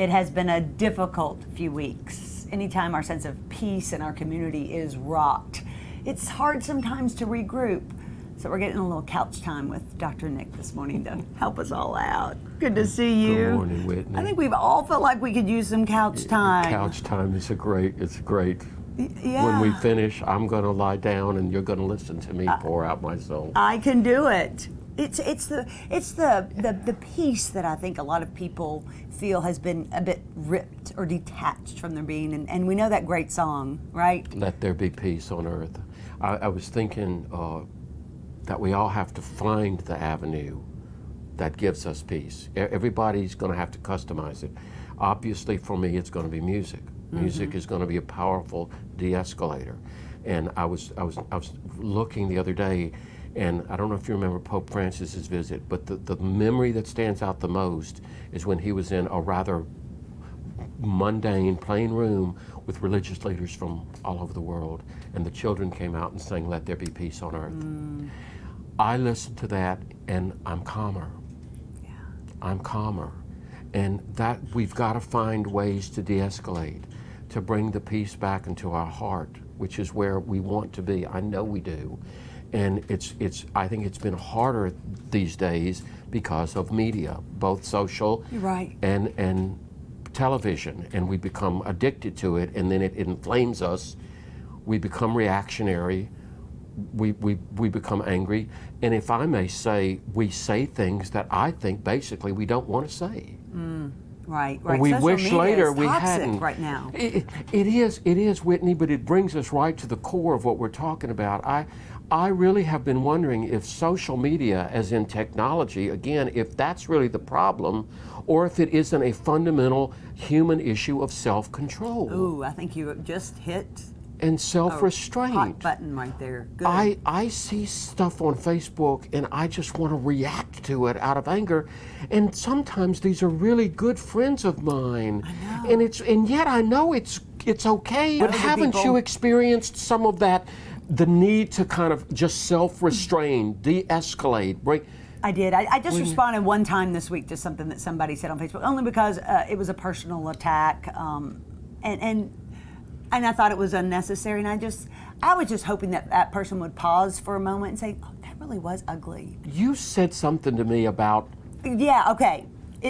It has been a difficult few weeks. Anytime our sense of peace in our community is rocked, it's hard sometimes to regroup. So we're getting a little couch time with Dr. Nick this morning to help us all out. Good to see you. Good morning, Whitney. I think we've all felt like we could use some couch time. Couch time is great. Yeah. When we finish, I'm going to lie down and you're going to listen to me pour out my soul. I can do it. It's the peace that I think a lot of people feel has been a bit ripped or detached from their being, and we know that great song, right? Let there be peace on earth. I was thinking that we all have to find the avenue that gives us peace. Everybody's going to have to customize it. Obviously, for me, it's going to be music. Music is going to be a powerful de-escalator. And I was looking the other day, and I don't know if you remember Pope Francis's visit, but the memory that stands out the most is when he was in a rather mundane, plain room with religious leaders from all over the world, and the children came out and sang, "Let there be peace on earth." I listened to that, and I'm calmer. Yeah. I'm calmer. And that we've got to find ways to de-escalate, to bring the peace back into our heart, which is where we want to be. I know we do. And I think it's been harder these days because of media, both social You're right. and television. And we become addicted to it, and then it inflames us. We become reactionary. We become angry. And if I may say, we say things that I think basically we don't want to say. Right. Or we Social wish media later is we toxic hadn't. right now. It is, Whitney, but it brings us right to the core of what we're talking about. I really have been wondering if social media, as in technology, again, if that's really the problem, or if it isn't a fundamental human issue of self-control. Ooh, I think you just hit and a self-restraint. hot button right there. Good. I see stuff on Facebook and I just want to react to it out of anger. And sometimes these are really good friends of mine. I know. And yet I know it's okay. But haven't you experienced some of that, the need to kind of just self-restrain, de-escalate, break? I did. I just responded one time this week to something that somebody said on Facebook, only because it was a personal attack, and I thought it was unnecessary. And I was just hoping that that person would pause for a moment and say, "Oh, that really was ugly." You said something to me about. Yeah. Okay.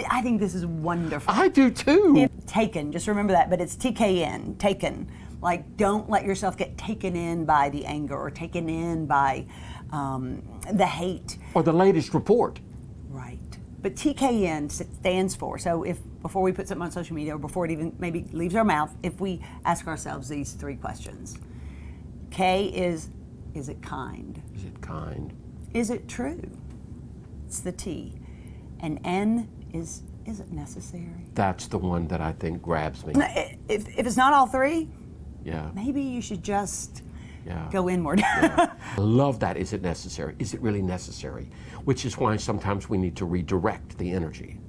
I think this is wonderful. I do too. Taken. Just remember that. But it's TKN. Taken. Like, don't let yourself get taken in by the anger or taken in by the hate. Or the latest report. Right. But TKN stands for, so if before we put something on social media or before it even maybe leaves our mouth, if we ask ourselves these three questions. K is it kind? Is it kind? Is it true? It's the T. And N is it necessary? That's the one that I think grabs me. If it's not all three, yeah, maybe you should just yeah. go inward. Yeah. I love that. Is it necessary? Is it really necessary? Which is why sometimes we need to redirect the energy.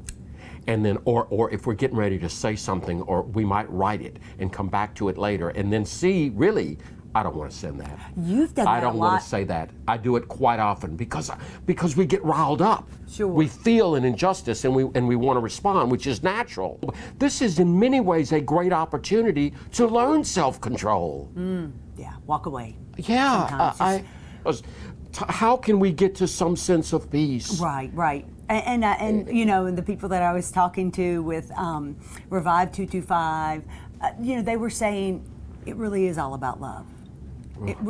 And then, or if we're getting ready to say something, or we might write it and come back to it later and then see, really, I don't want to send that. You've done that I don't a lot. want to say that. I do it quite often because we get riled up. Sure. We feel an injustice and we want to respond, which is natural. This is in many ways a great opportunity to learn self-control. Yeah, walk away. Yeah, how can we get to some sense of peace? Right. And you know, the people that I was talking to with Revive 225, you know, they were saying it really is all about love.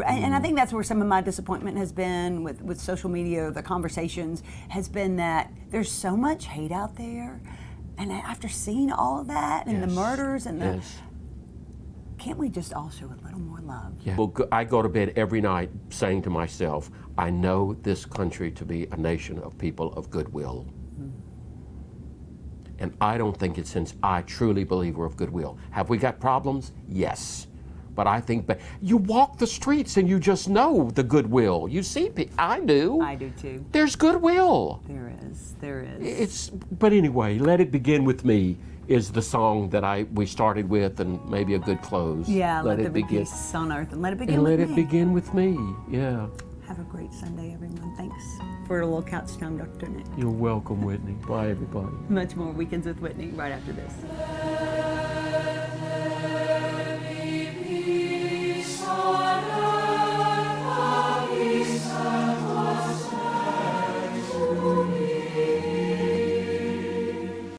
And I think that's where some of my disappointment has been with social media, the conversations, has been that there's so much hate out there. And after seeing all of that and the murders and the... Can't we just all show a little more love? Yeah. Well, I go to bed every night saying to myself, I know this country to be a nation of people of goodwill. And I don't think it's since I truly believe we're of goodwill. Have we got problems? Yes. But I think you walk the streets and you just know the goodwill. You see, I do. I do too. There's goodwill. There is. But anyway, Let It Begin With Me is the song that we started with, and maybe a good close. Yeah, let there be peace on earth, and let it begin with me. And let it begin with me, yeah. Have a great Sunday, everyone. Thanks for a little couch time, Dr. Nick. You're welcome, Whitney. Bye, everybody. Much more Weekends with Whitney right after this.